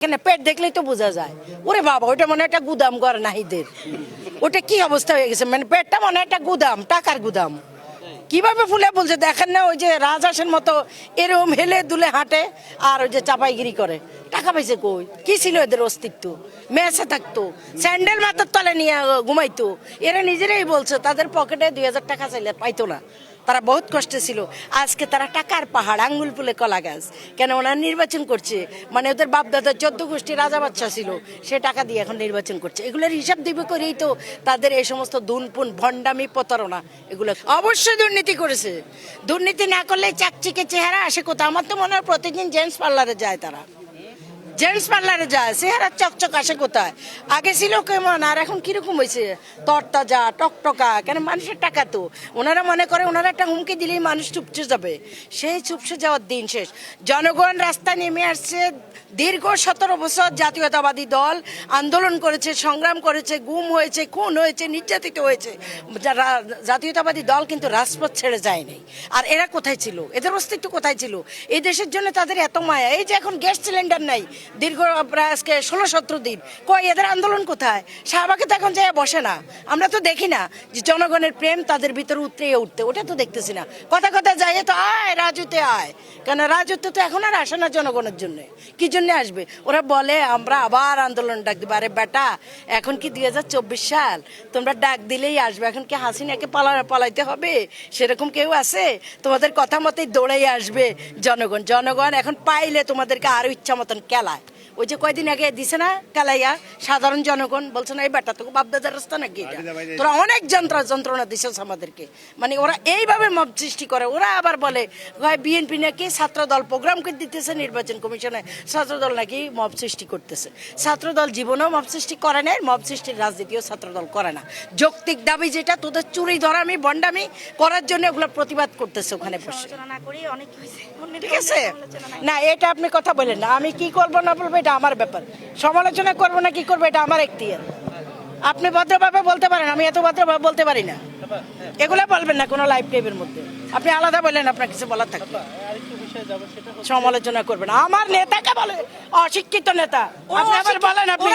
এখানে পেট দেখলেই তো বোঝা যায়। ওরে বাবা, ওটা মনে একটা গুদাম ঘর নাহিদের। ওটা কি অবস্থা হয়ে গেছে, মানে পেটটা মনে একটা গুদাম, টাকার গুদাম। কিভাবে ফুলে বলছে দেখেন না, ওই যে রাজহাঁসের মতো এরকম হেলে দুলে হাঁটে আর ওই যে চাপাইগিরি করে। টাকা পাইছে কই? কি ছিল এদের অস্তিত্ব? মেসে থাকতো, স্যান্ডেল মাথার তলে নিয়ে ঘুমাইতো। এরা নিজেরাই বলছে তাদের পকেটে 2000 টাকা চাইলে পাইতো না, তারা বহুত কষ্টে ছিল। আজকে তারা টাকার পাহাড়, আঙ্গুল ফুলে কলা গাছ। কেন? ওনারা নির্বাচন করছে, মানে ওদের বাপদাদা 14 গোষ্ঠী রাজা বাচ্চা ছিল, সে টাকা দিয়ে এখন নির্বাচন করছে। এগুলোর হিসাব দিবে করেই তো তাদের এই সমস্ত দুনপুন, ভণ্ডামি, প্রতারণা, এগুলো অবশ্যই দুর্নীতি করেছে। দুর্নীতি না করলে চাকচিকে চেহারা আসে কোথাও? আমার তো মনে হয় প্রতিদিন জেন্টস পার্লারে যায়, তারা জেন্টস পার্লারে যায়, চেহারা চকচক আসে কোথায়? আগে ছিল কেমন আর এখন কিরকম হয়েছে? তরতাজা, টকটকা। কেন? মানুষের টাকা তো। ওনারা মনে করে ওনারা একটা হুমকি দিলেই মানুষ চুপসে যাবে। সেই চুপসে যাওয়ার দিন শেষ। জনগণ রাস্তায় নেমে আসছে। দীর্ঘ 17 বছর জাতীয়তাবাদী দল আন্দোলন করেছে, সংগ্রাম করেছে, গুম হয়েছে, খুন হয়েছে, নির্যাতিত হয়েছে। জাতীয়তাবাদী দল কিন্তু রাজপথ ছেড়ে যায়নি। আর এরা কোথায় ছিল? এদের অস্তিত্ব কোথায় ছিল? এই দেশের জন্য তাদের এত মায়া। এই যে এখন গ্যাস সিলিন্ডার নাই দীর্ঘ প্রায় আজকে 16-17 দিন, কই এদের আন্দোলন কোথায়? শাহবাগে তো এখন যায় বসে না। আমরা তো দেখি না যে জনগণের প্রেম তাদের ভিতরে উঠতে, ওটা তো দেখতেছি না। কথা কথা যায় তো আয় রাজুতে আয়। কেন? রাজুতে তো এখন আর আসে না জনগণের জন্য। কি জন্য আসবে? ওরা বলে আমরা আবার আন্দোলন ডাক দিব। আরে বেটা, এখন কি 2024 সাল? তোমরা ডাক দিলেই আসবে। এখন কি হাসিনাকে পালাইতে হবে? সেরকম কেউ আছে? তোমাদের কথা মতোই দৌড়াই আসবে জনগণ। জনগণ এখন পাইলে তোমাদেরকে আরো ইচ্ছা মতন কেলায়। ওই যে কয়দিন আগে দিছে না কালাইয়া, সাধারণ জনগণ বলছে না এই বেটা তো বাপদাদার রাস্তা নাকি, তোরা অনেক যন্ত্রণা দিছিস আমাদেরকে। মানে ওরা এইভাবে মব সৃষ্টি করে। ওরা আবার বলে বিএনপি নাকি ছাত্রদল প্রোগ্রাম করে দিতেছে নির্বাচন কমিশনে, ছাত্রদল নাকি মব সৃষ্টি করতেছে। ছাত্রদল জীবনেও মব সৃষ্টি করে না, মব সৃষ্টির রাজনীতিও ছাত্রদল করে না। যৌক্তিক দাবি যেটা, তোদের চুরি ধরামি বন্ডামি করার জন্য ওগুলো প্রতিবাদ করতেছে ওখানে বসে। ঠিক আছে না, এটা আপনি কথা বলেন না। আমি কি করবো না বলবো এটা আমার ব্যাপার। সমালোচনা করবো না কি করবো এটা আমার এখতিয়ার। আপনি ভদ্রভাবে বলতে পারেন, আমি এত ভদ্রভাবে বলতে পারি না। এগুলো বলবেন না কোনো লাইভ টেপের মধ্যে। আপনি আলাদা বললেন, আপনার কিছু বলার থাকবে। সমালোচনা করবেন আমার নেতাকে, বলে অশিক্ষিত নেতা। আপনি আবার বলেন আপনি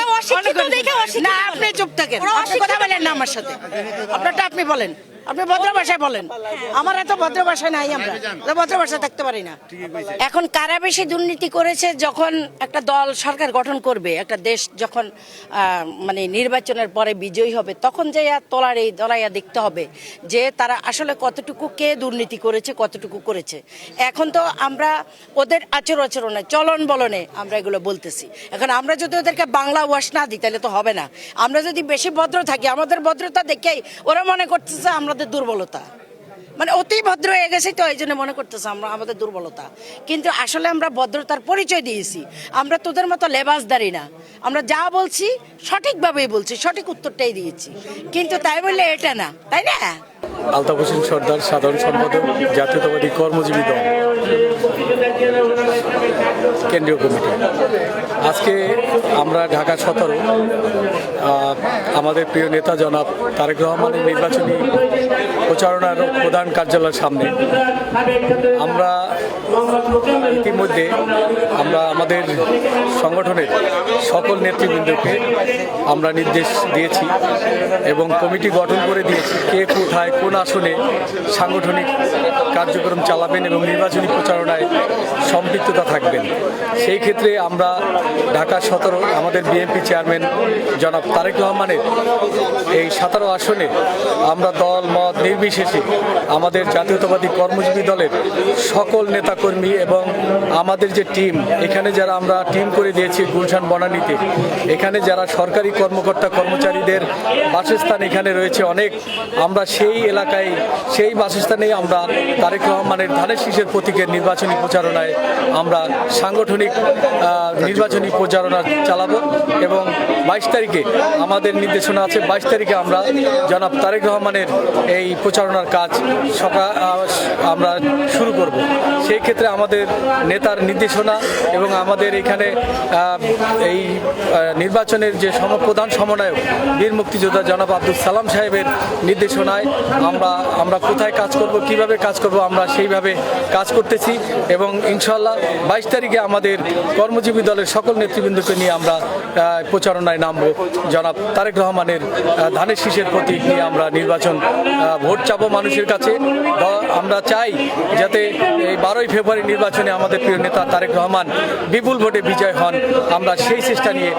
না, আপনি চুপ থাকেন, আপনি কথা বলেন না আমার সাথে। আপনারটা আপনি বলেন, আপনি ভদ্র ভাষায় বলেন। আমার এত ভদ্র ভাষা নাই, আমরা ভদ্র ভাষায় থাকতে পারি না। এখন কারা বেশি দুর্নীতি করেছে? যখন একটা দল সরকার গঠন করবে, একটা দেশ যখন মানে নির্বাচনের পরে বিজয়ী হবে, তখন যে তলাইয়া দেখতে হবে যে তারা আসলে কতটুকু কে দুর্নীতি করেছে, কতটুকু করেছে। এখন তো আমরা ওদের আচরণে, চলন বলনে আমরা এগুলো বলতেছি। এখন আমরা যদি ওদেরকে বাংলা ওয়াশ না দিই তাহলে তো হবে না। আমরা যদি বেশি ভদ্র থাকি, আমাদের ভদ্রতা দেখেই ওরা মনে করতেছে আমাদের দুর্বলতা, মানে অতি ভদ্র হয়ে গেছে তো এই জন্য মনে করতেছে আমরা আমাদের দুর্বলতা। কিন্তু আসলে আমরা ভদ্রতার পরিচয় দিয়েছি। আমরা তোদের মতো লেবাসদারি না। আমরা যা বলছি সঠিকভাবেই বলছি, সঠিক উত্তরটাই দিয়েছি। কিন্তু তাই বললে এটা না, তাই না? আলতাফ হোসেন সর্দার, সাধারণ সম্পাদক, জাতীয়তাবাদী কর্মজীবী দল, কেন্দ্রীয় কমিটি। আজকে আমরা ঢাকা 17 আমাদের প্রিয় নেতা জনাব তারেক রহমানের নির্বাচনী প্রচারণার প্রধান কার্যালয়ের সামনে আমরা ইতিমধ্যে আমাদের সংগঠনের সকল নেতৃবৃন্দকে আমরা নির্দেশ দিয়েছি এবং কমিটি গঠন করে দিয়েছি কে কোথায় কোন আসনে সাংগঠনিক কার্যক্রম চালাবেন এবং নির্বাচনী প্রচারণায় সম্পৃক্ততা থাকবেন। সেই ক্ষেত্রে আমরা ঢাকা 17 আমাদের বিএনপি চেয়ারম্যান জনাব তারেক রহমানের এই 17 আসনে আমরা দল মত নির্বিশেষে আমাদের জাতীয়তাবাদী কর্মজীবী দলের সকল নেতাকর্মী এবং আমাদের যে টিম, এখানে যারা আমরা টিম করে দিয়েছি গুলশান বনানীতে, এখানে যারা সরকারি কর্মকর্তা কর্মচারীদের বাসস্থান এখানে রয়েছে অনেক, আমরা সেই এলাকায় সেই বাসস্থানেই আমরা তারেক রহমানের ধানের শীষের প্রতীকের নির্বাচনী প্রচারণায় আমরা সাংগঠনিক নির্বাচনী প্রচারণা চালাবো এবং 22 তারিখে আমাদের নির্দেশনা আছে। 22 তারিখে আমরা জনাব তারেক রহমানের এই প্রচারণার কাজ আমরা শুরু করব। সেই ক্ষেত্রে আমাদের নেতার নির্দেশনা এবং আমাদের এখানে এই নির্বাচনের যে প্রধান সমন্বয়ক বীর মুক্তিযোদ্ধা জনাব আব্দুল সালাম সাহেবের নির্দেশনায় আমরা কোথায় কাজ করব, কিভাবে কাজ করব, আমরা সেইভাবে কাজ করতেছি এবং ইনশাআল্লাহ 22 তারিখে আমাদের কর্মজীবী দলের সকল নেতৃবৃন্দকে নিয়ে আমরা প্রচারণায় নামবো। জনাব তারেক রহমানের ধানের শীষের প্রতীক নিয়ে আমরা নির্বাচন ভোট চাবো মানুষের কাছে। আমরা চাই যাতে এই 12ই ফেব্রুয়ারি নির্বাচনে আমাদের প্রিয় নেতা তারেক রহমান বিপুল ভোটে বিজয় হন। আমরা সেই চেষ্টা নিয়ে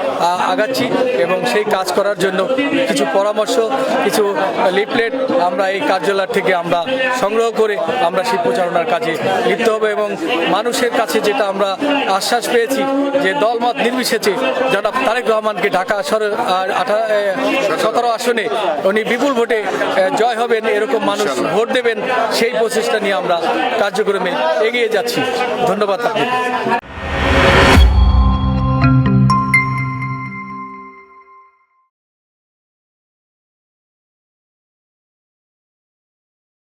আগাচ্ছি এবং সেই কাজ করার জন্য কিছু পরামর্শ, কিছু লিফলেট আমরা এই কার্যালয় থেকে আমরা সংগ্রহ করে আমরা সেই প্রচারণার কাজে লিপ্ত হবে এবং মানুষের কাছে যেটা আমরা আশ্বাস পেয়েছি যে দলমত নির্বিশেষে জনাব তারেক রহমানকে ঢাকা 17 আসনে উনি বিপুল ভোটে জয় হবেন, এরকম মানুষ ভোট দেবেন, সেই প্রচেষ্টা নিয়ে আমরা কার্যক্রমে এগিয়ে যাচ্ছি। ধন্যবাদ আপনাকে।